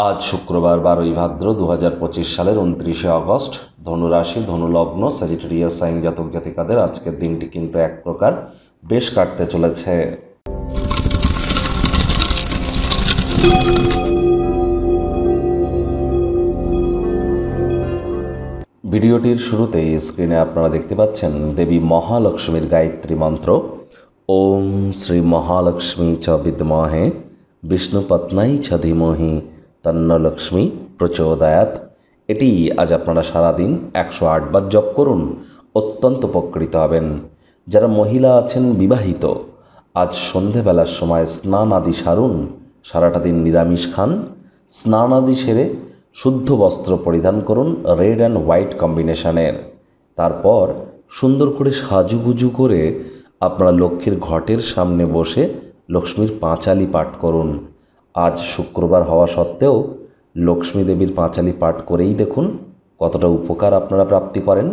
আজ শুক্রবার 12ই ভাদ্র 2025 সালের 29শে আগস্ট। ধনুরাশি, ধনুলগ্ন, স্যাজিটেরিয়াস সাইন জাতক জাতিকাদের আজকের দিনটি কিন্তু এক প্রকার বেশ কাটতে চলেছে। ভিডিওটির শুরুতেই স্ক্রিনে আপনারা দেখতে পাচ্ছেন দেবী মহালক্ষ্মীর গায়ত্রী মন্ত্র। ওম শ্রী মহালক্ষ্মী চ বিদ্মহে বিষ্ণুপত্নাই চ ধীমহি তন্ন লক্ষ্মী প্রচোদয়াৎ। এটি আজ আপনারা সারাদিন 108 বার জপ করুন, অত্যন্ত উপকৃত হবেন। যারা মহিলা আছেন বিবাহিত, আজ সন্ধেবেলার সময় স্নান আদি সারুন, সারাটা দিন নিরামিষ খান, স্নান আদি সেরে শুদ্ধ বস্ত্র পরিধান করুন রেড অ্যান্ড হোয়াইট কম্বিনেশনের। তারপর সুন্দর করে সাজুগুজু করে আপনারা লক্ষ্মীর ঘটের সামনে বসে লক্ষ্মীর পাঁচালি পাঠ করুন। আজ শুক্রবার হওয়া সত্ত্বেও লক্ষ্মী দেবীর পাঁচালি পাঠ করেই দেখুন কতটা উপকার আপনারা প্রাপ্তি করেন।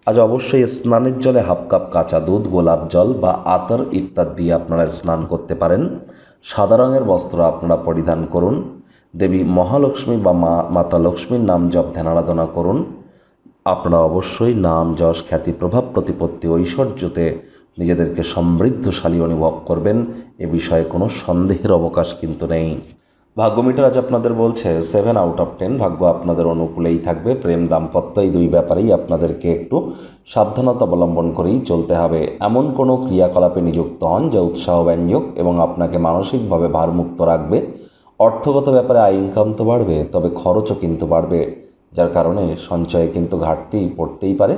আজ অবশ্যই স্নানের জলে হাফ কাপ কাঁচা দুধ, গোলাপ জল বা আতর ইত্যাদি দিয়ে আপনারা স্নান করতে পারেন। সাদা রঙের বস্ত্র আপনারা পরিধান করুন। দেবী মহালক্ষ্মী বা মাতা লক্ষ্মীর নাম জপ ধ্যান আরাধনা করুন। আপনারা অবশ্যই নাম যশ খ্যাতি প্রভাব প্রতিপত্তি ঐশ্বর্যতে নিজেদেরকে সমৃদ্ধশালী অনুভব করবেন, এ বিষয়ে কোনো সন্দেহের অবকাশ কিন্তু নেই। ভাগ্যমিটার আজ আপনাদের বলছে 7 আউট অফ 10, ভাগ্য আপনাদের অনুকূলেই থাকবে। প্রেম দাম্পত্য এই দুই ব্যাপারেই আপনাদেরকে একটু সাবধানতা অবলম্বন করেই চলতে হবে। এমন কোনো ক্রিয়াকলাপে নিযুক্ত হন যা উৎসাহব্যঞ্জক এবং আপনাকে মানসিকভাবে ভারমুক্ত রাখবে। অর্থগত ব্যাপারে আয় ইনকাম তো বাড়বে, তবে খরচও কিন্তু বাড়বে, যার কারণে সঞ্চয়ে কিন্তু ঘাটতি পড়তেই পারে।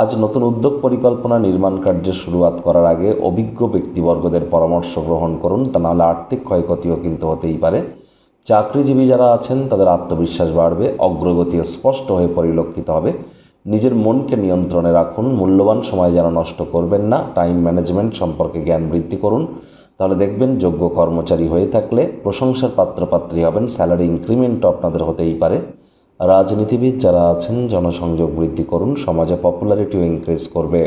আজ নতুন উদ্যোগ পরিকল্পনা নির্মাণ কার্যের শুরুয়াত করার আগে অভিজ্ঞ ব্যক্তিবর্গদের পরামর্শ গ্রহণ করুন, তা নাহলে আর্থিক ক্ষয়ক্ষতিও কিন্তু হতেই পারে। চাকরিজীবী যারা আছেন তাদের আত্মবিশ্বাস বাড়বে, অগ্রগতি স্পষ্ট হয়ে পরিলক্ষিত হবে। নিজের মনকে নিয়ন্ত্রণে রাখুন, মূল্যবান সময় যেন নষ্ট করবেন না। টাইম ম্যানেজমেন্ট সম্পর্কে জ্ঞান বৃদ্ধি করুন, তাহলে দেখবেন যোগ্য কর্মচারী হয়ে থাকলে প্রশংসার পাত্রপাত্রী হবেন। স্যালারি ইনক্রিমেন্টও আপনাদের হতেই পারে। রাজনীতিবিদ যারা আছেন জনসংযোগ বৃদ্ধি করুন, সমাজে পপুলারিটিও ইনক্রিজ করবে।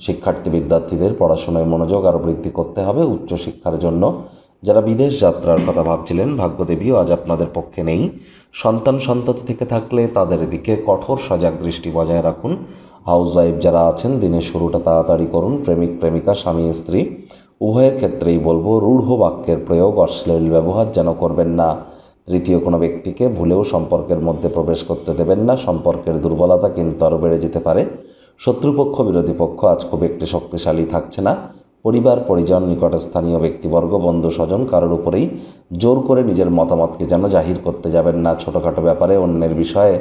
শিক্ষার্থী বিদ্যার্থীদের পড়াশোনায় মনোযোগ আরও বৃদ্ধি করতে হবে উচ্চশিক্ষার জন্য। যারা বিদেশ যাত্রার কথা ভাবছিলেন, ভাগ্যদেবীও আজ আপনাদের পক্ষে নেই। সন্ততি থেকে থাকলে তাদের দিকে কঠোর সজাগ দৃষ্টি বজায় রাখুন। হাউসওয়াইফ যারা আছেন দিনের শুরুটা তাড়াতাড়ি করুন। প্রেমিক প্রেমিকা, স্বামী স্ত্রী উভয়ের ক্ষেত্রেই বলবো রূঢ় বাক্যের প্রয়োগ, অশ্লীল ব্যবহার যেন করবেন না। তৃতীয় কোনো ব্যক্তিকে ভুলেও সম্পর্কের মধ্যে প্রবেশ করতে দেবেন না, সম্পর্কের দুর্বলতা কিন্তু আরও বেড়ে যেতে পারে। শত্রুপক্ষ বিরোধী পক্ষ আজ খুব একটি শক্তিশালী থাকছে না। পরিবার পরিজন, নিকটস্থানীয় ব্যক্তিবর্গ, বন্ধু স্বজন কারোর উপরেই জোর করে নিজের মতামতকে যেন জাহির করতে যাবেন না। ছোটোখাটো ব্যাপারে অন্যের বিষয়ে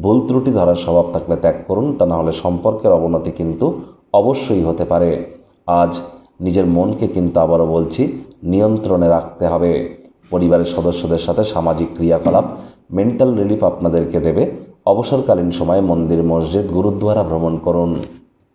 ভুল ত্রুটি ধরার স্বভাব থাকলে ত্যাগ করুন, তা নাহলে সম্পর্কের অবনতি কিন্তু অবশ্যই হতে পারে। আজ নিজের মনকে কিন্তু আবারও বলছি নিয়ন্ত্রণে রাখতে হবে। পরিবারের সদস্যদের সাথে সামাজিক ক্রিয়াকলাপ মেন্টাল রিলিফ আপনাদেরকে দেবে। অবসরকালীন সময়ে মন্দির, মসজিদ, গুরুদ্বারা ভ্রমণ করুন।